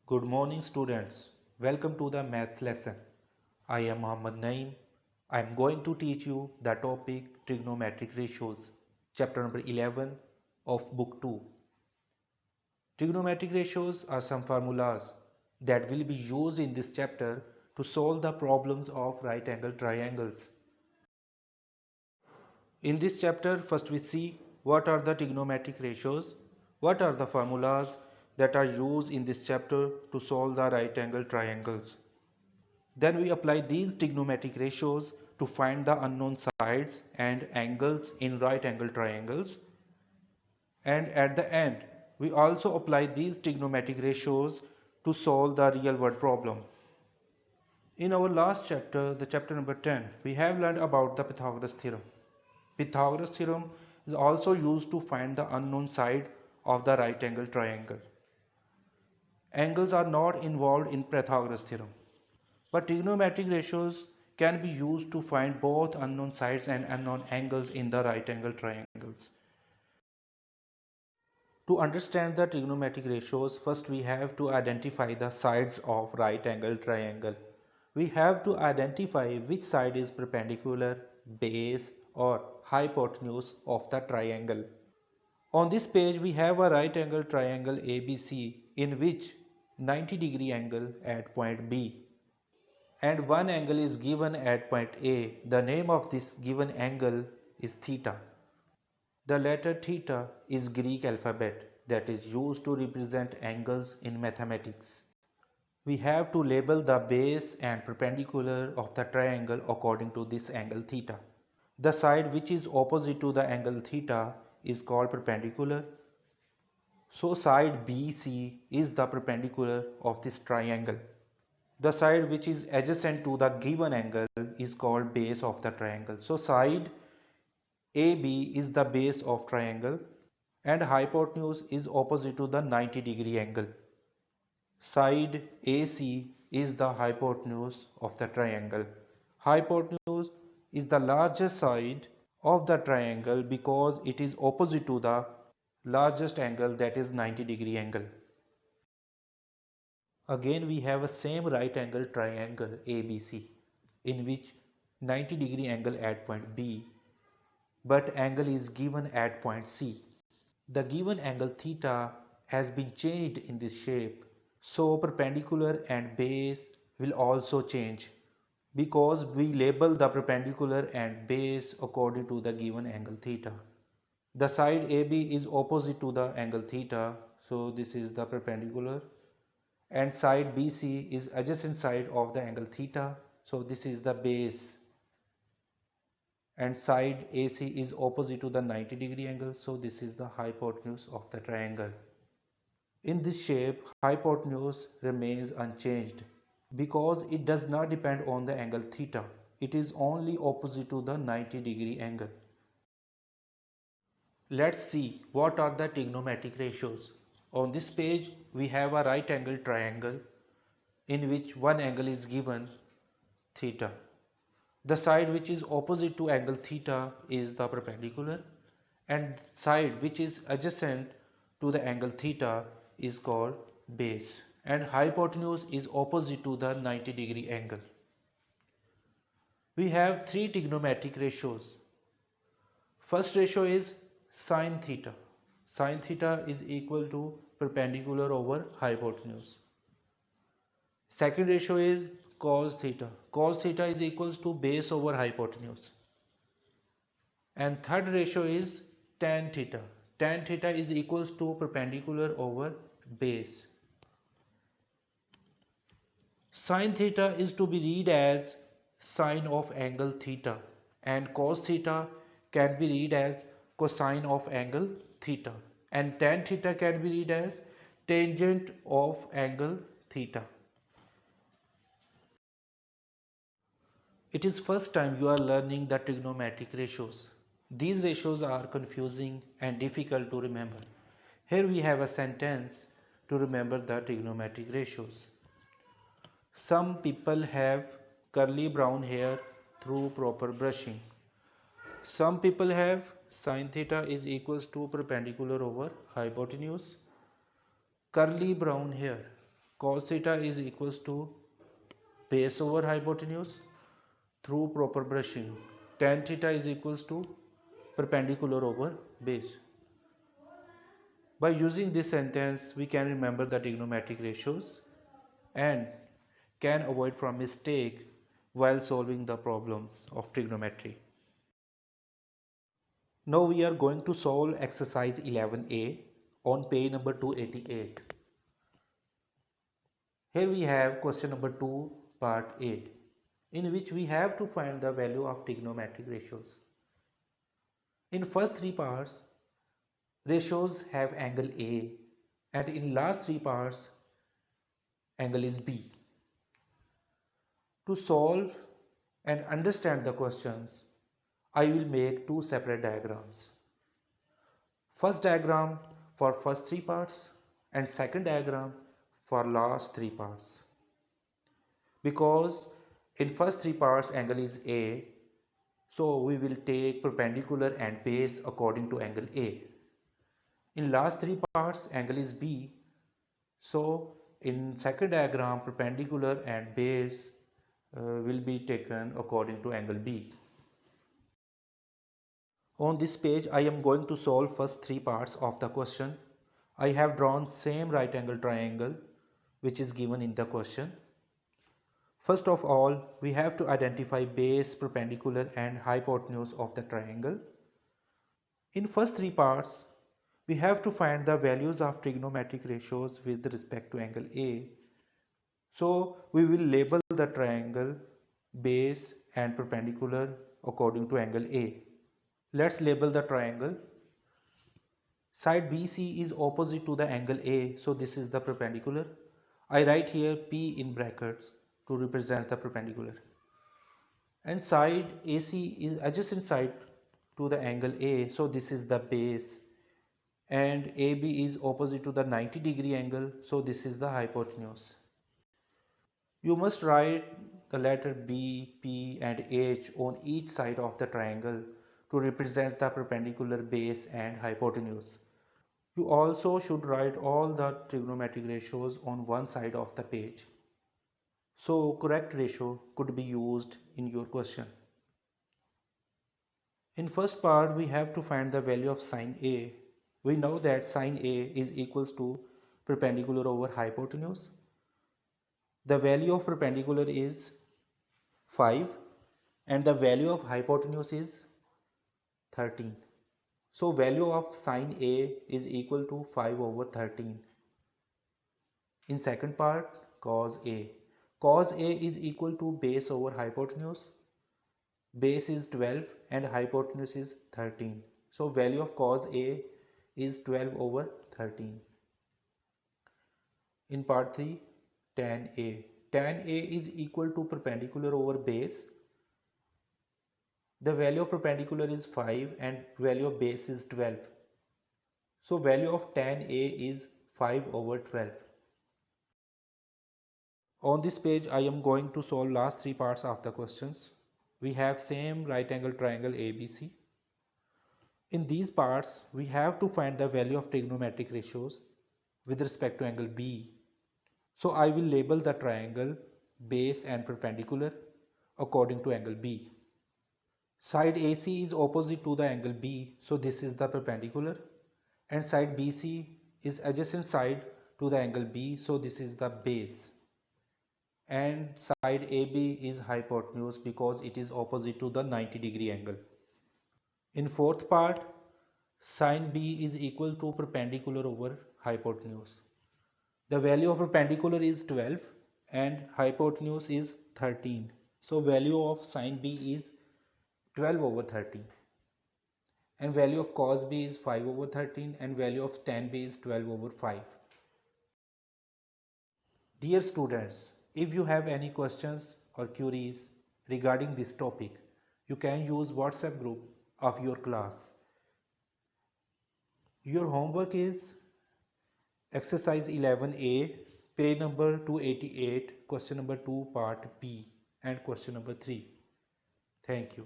Good morning students. Welcome to the maths lesson. I am Muhammad Naeem. I am going to teach you the topic trigonometric ratios, chapter number 11 of book 2. Trigonometric ratios are some formulas that will be used in this chapter to solve the problems of right angle triangles. In this chapter, first we see what are the trigonometric ratios, what are the formulas that are used in this chapter to solve the right angle triangles. Then we apply these trigonometric ratios to find the unknown sides and angles in right angle triangles. And at the end, we also apply these trigonometric ratios to solve the real world problem. In our last chapter, the chapter number 10, we have learned about the Pythagoras theorem. Pythagoras theorem is also used to find the unknown side of the right angle triangle. Angles are not involved in Pythagoras theorem, but trigonometric ratios can be used to find both unknown sides and unknown angles in the right angle triangles. To understand the trigonometric ratios, first we have to identify the sides of right angle triangle. We have to identify which side is perpendicular, base or hypotenuse of the triangle. On this page we have a right angle triangle ABC in which 90-degree angle at point B and one angle is given at point A. The name of this given angle is theta. The letter theta is Greek alphabet that is used to represent angles in mathematics. We have to label the base and perpendicular of the triangle according to this angle theta. The side which is opposite to the angle theta is called perpendicular. So side BC is the perpendicular of this triangle. The side which is adjacent to the given angle is called base of the triangle. So side AB is the base of triangle and hypotenuse is opposite to the 90-degree angle. Side AC is the hypotenuse of the triangle. Hypotenuse is the largest side of the triangle because it is opposite to the largest angle, that is 90-degree angle. Again we have a same right angle triangle ABC in which 90-degree angle at point B, but angle is given at point C. The given angle theta has been changed in this shape, so perpendicular and base will also change because we label the perpendicular and base according to the given angle theta. The side AB is opposite to the angle theta, so this is the perpendicular, and side BC is adjacent side of the angle theta, so this is the base, and side AC is opposite to the 90-degree angle, so this is the hypotenuse of the triangle. In this shape, hypotenuse remains unchanged because it does not depend on the angle theta. It is only opposite to the 90-degree angle. Let's see what are the trigonometric ratios. On this page, we have a right angle triangle in which one angle is given theta. The side which is opposite to angle theta is the perpendicular and side which is adjacent to the angle theta is called base, and hypotenuse is opposite to the 90-degree angle. We have three trigonometric ratios. First ratio is sine theta. Sine theta is equal to perpendicular over hypotenuse. Second ratio is cos theta. Cos theta is equals to base over hypotenuse. And third ratio is tan theta. Tan theta is equals to perpendicular over base. Sine theta is to be read as sine of angle theta, and cos theta can be read as cosine of angle theta, and tan theta can be read as tangent of angle theta. It is first time you are learning the trigonometric ratios. These ratios are confusing and difficult to remember. Here we have a sentence to remember the trigonometric ratios. Some people have curly brown hair through proper brushing. Some people have sine theta is equals to perpendicular over hypotenuse. Curly brown hair. cos theta is equals to base over hypotenuse through proper brushing. Tan theta is equals to perpendicular over base. By using this sentence, we can remember the trigonometric ratios and can avoid from mistake while solving the problems of trigonometry. Now we are going to solve exercise 11a on page number 288. Here we have question number 2 part A, in which we have to find the value of trigonometric ratios. In first three parts, ratios have angle A, and in last three parts, angle is B. To solve and understand the questions, I will make two separate diagrams. First diagram for first three parts and second diagram for last three parts. Because in first three parts angle is A, so we will take perpendicular and base according to angle A. In last three parts angle is B, so in second diagram perpendicular and base will be taken according to angle B. On this page I am going to solve first three parts of the question. I have drawn same right angle triangle which is given in the question. First of all, we have to identify base, perpendicular and hypotenuse of the triangle. In first three parts, we have to find the values of trigonometric ratios with respect to angle A. So we will label the triangle base and perpendicular according to angle A. Let's label the triangle. Side BC is opposite to the angle A, so this is the perpendicular. I write here P in brackets to represent the perpendicular. And side AC is adjacent side to the angle A, so this is the base. And AB is opposite to the 90-degree angle, so this is the hypotenuse. You must write the letter B, P and H on each side of the triangle to represent the perpendicular, base and hypotenuse. You also should write all the trigonometric ratios on one side of the page. So correct ratio could be used in your question. In first part we have to find the value of sine A. We know that sine A is equals to perpendicular over hypotenuse. The value of perpendicular is 5 and the value of hypotenuse is 13. So value of sine A is equal to 5 over 13. In second part, cos A. Cos A is equal to base over hypotenuse. Base is 12 and hypotenuse is 13. So value of cos A is 12 over 13. In part 3, tan A. Tan A is equal to perpendicular over base. The value of perpendicular is 5 and value of base is 12. So value of tan A is 5 over 12. On this page I am going to solve last three parts of the questions. We have same right angle triangle ABC. In these parts we have to find the value of trigonometric ratios with respect to angle B. So I will label the triangle base and perpendicular according to angle B. Side AC is opposite to the angle B, so this is the perpendicular, and side BC is adjacent side to the angle B, so this is the base, and side AB is hypotenuse because it is opposite to the 90-degree angle. In fourth part, sine B is equal to perpendicular over hypotenuse. The value of perpendicular is 12 and hypotenuse is 13. So value of sine B is 12 over 13 and value of cos B is 5 over 13 and value of tan B is 12 over 5. Dear students, if you have any questions or queries regarding this topic, you can use WhatsApp group of your class. Your homework is exercise 11A, page number 288, question number 2 part B and question number 3. Thank you.